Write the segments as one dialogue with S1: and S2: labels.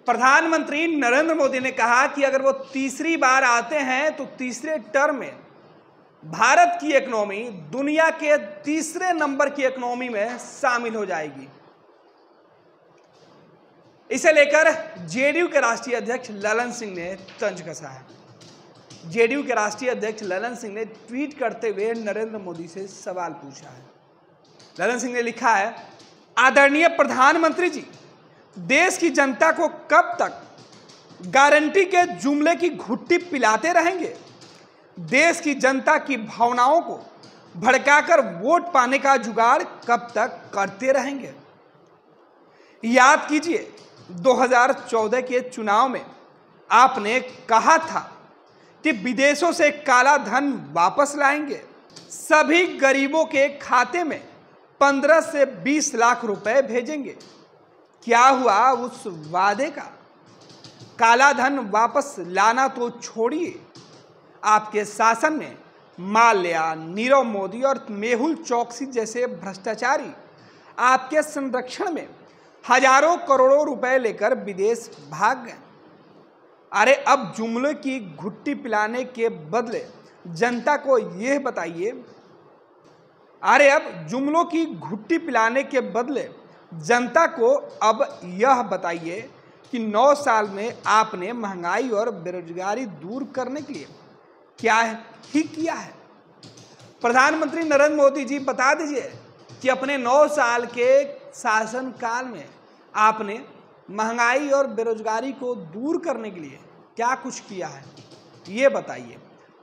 S1: प्रधानमंत्री नरेंद्र मोदी ने कहा कि अगर वो तीसरी बार आते हैं तो तीसरे टर्म में भारत की इकोनॉमी दुनिया के तीसरे नंबर की इकोनॉमी में शामिल हो जाएगी। इसे लेकर जेडीयू के राष्ट्रीय अध्यक्ष ललन सिंह ने तंज कसा है। जेडीयू के राष्ट्रीय अध्यक्ष ललन सिंह ने ट्वीट करते हुए नरेंद्र मोदी से सवाल पूछा है। ललन सिंह ने लिखा है, आदरणीय प्रधानमंत्री जी, देश की जनता को कब तक गारंटी के जुमले की घुट्टी पिलाते रहेंगे? देश की जनता की भावनाओं को भड़काकर वोट पाने का जुगाड़ कब तक करते रहेंगे? याद कीजिए 2014 के चुनाव में आपने कहा था कि विदेशों से काला धन वापस लाएंगे, सभी गरीबों के खाते में 15 से 20 लाख रुपए भेजेंगे। क्या हुआ उस वादे का? काला धन वापस लाना तो छोड़िए, आपके शासन में माल्या, नीरव मोदी और मेहुल चौकसी जैसे भ्रष्टाचारी आपके संरक्षण में हजारों करोड़ों रुपए लेकर विदेश भाग गए। अरे अब जुमले की घुट्टी पिलाने के बदले जनता को यह बताइए, अरे अब जुमलों की घुट्टी पिलाने के बदले जनता को अब यह बताइए कि 9 साल में आपने महंगाई और बेरोजगारी दूर करने के लिए क्या ही किया है? प्रधानमंत्री नरेंद्र मोदी जी, बता दीजिए कि अपने 9 साल के शासनकाल में आपने महंगाई और बेरोजगारी को दूर करने के लिए क्या कुछ किया है, ये बताइए।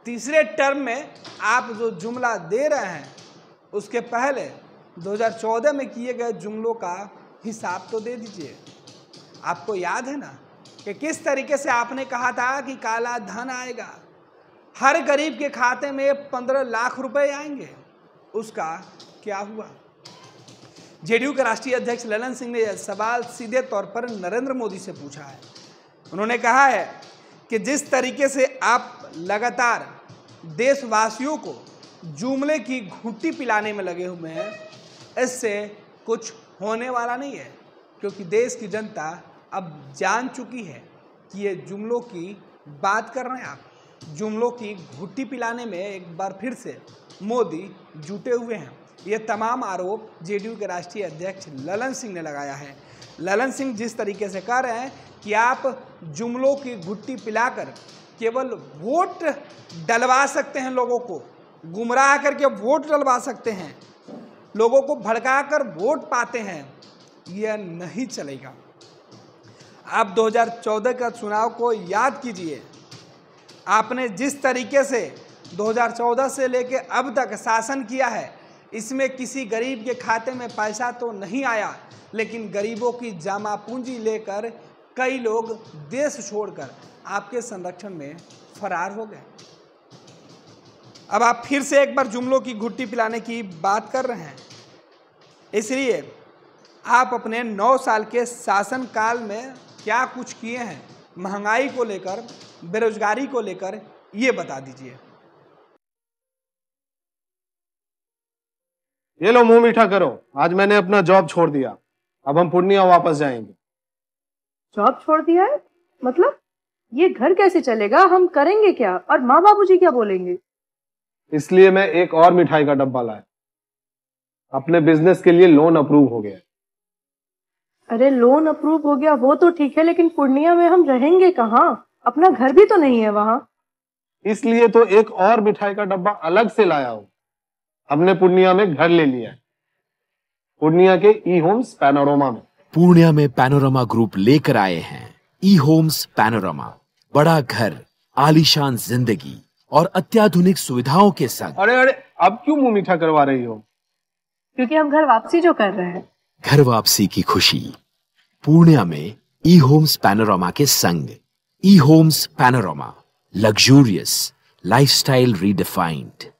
S1: तीसरे टर्म में आप जो जुमला दे रहे हैं उसके पहले 2014 में किए गए जुमलों का हिसाब तो दे दीजिए। आपको याद है ना कि किस तरीके से आपने कहा था कि काला धन आएगा, हर गरीब के खाते में 15 लाख रुपए आएंगे, उसका क्या हुआ? जेडीयू के राष्ट्रीय अध्यक्ष ललन सिंह ने यह सवाल सीधे तौर पर नरेंद्र मोदी से पूछा है। उन्होंने कहा है कि जिस तरीके से आप लगातार देशवासियों को जुमले की घुट्टी पिलाने में लगे हुए हैं, इससे कुछ होने वाला नहीं है, क्योंकि देश की जनता अब जान चुकी है कि ये जुमलों की बात कर रहे हैं आप। जुमलों की घुट्टी पिलाने में एक बार फिर से मोदी जुटे हुए हैं। ये तमाम आरोप जेडीयू के राष्ट्रीय अध्यक्ष ललन सिंह ने लगाया है। ललन सिंह जिस तरीके से कह रहे हैं कि आप जुमलों की घुट्टी पिलाकर केवल वोट डलवा सकते हैं, लोगों को गुमराह करके वोट डलवा सकते हैं, लोगों को भड़काकर वोट पाते हैं, यह नहीं चलेगा। आप 2014 का चुनाव को याद कीजिए। आपने जिस तरीके से 2014 से लेकर अब तक शासन किया है, इसमें किसी गरीब के खाते में पैसा तो नहीं आया, लेकिन गरीबों की जमा पूंजी लेकर कई लोग देश छोड़कर आपके संरक्षण में फरार हो गए। अब आप फिर से एक बार जुमलों की घुट्टी पिलाने की बात कर रहे हैं। इसलिए आप अपने 9 साल के शासनकाल में क्या कुछ किए हैं, महंगाई को लेकर, बेरोजगारी को लेकर, ये बता दीजिए।
S2: ये लो मुंह मीठा करो, आज मैंने अपना जॉब छोड़ दिया, अब हम पूर्णिया वापस जाएंगे।
S3: जॉब छोड़ दिया है? मतलब ये घर कैसे चलेगा? हम करेंगे क्या? और माँ बाबूजी क्या बोलेंगे?
S2: इसलिए मैं एक और मिठाई का डब्बा लाया। अपने बिजनेस के लिए लोन अप्रूव हो गया।
S3: अरे लोन अप्रूव हो गया वो तो ठीक है, लेकिन पूर्णिया में हम रहेंगे कहाँ? अपना घर भी तो नहीं है वहाँ।
S2: इसलिए तो एक और मिठाई का डब्बा अलग से लाया हूँ। हमने पूर्णिया में घर ले लिया है, पूर्णिया के ई होम्स पैनोरमा में।
S4: पूर्णिया में पैनोरमा ग्रुप लेकर आए हैं ई होम्स पैनोरमा। बड़ा घर, आलीशान जिंदगी और अत्याधुनिक सुविधाओं के संग।
S2: अरे अरे, अब क्यों मुंह मीठा करवा रही हो?
S3: क्योंकि हम घर वापसी जो कर रहे हैं।
S4: घर वापसी की खुशी पूर्णिया में ई होम्स पैनोरमा के संग। ई homes panorama, luxurious lifestyle redefined.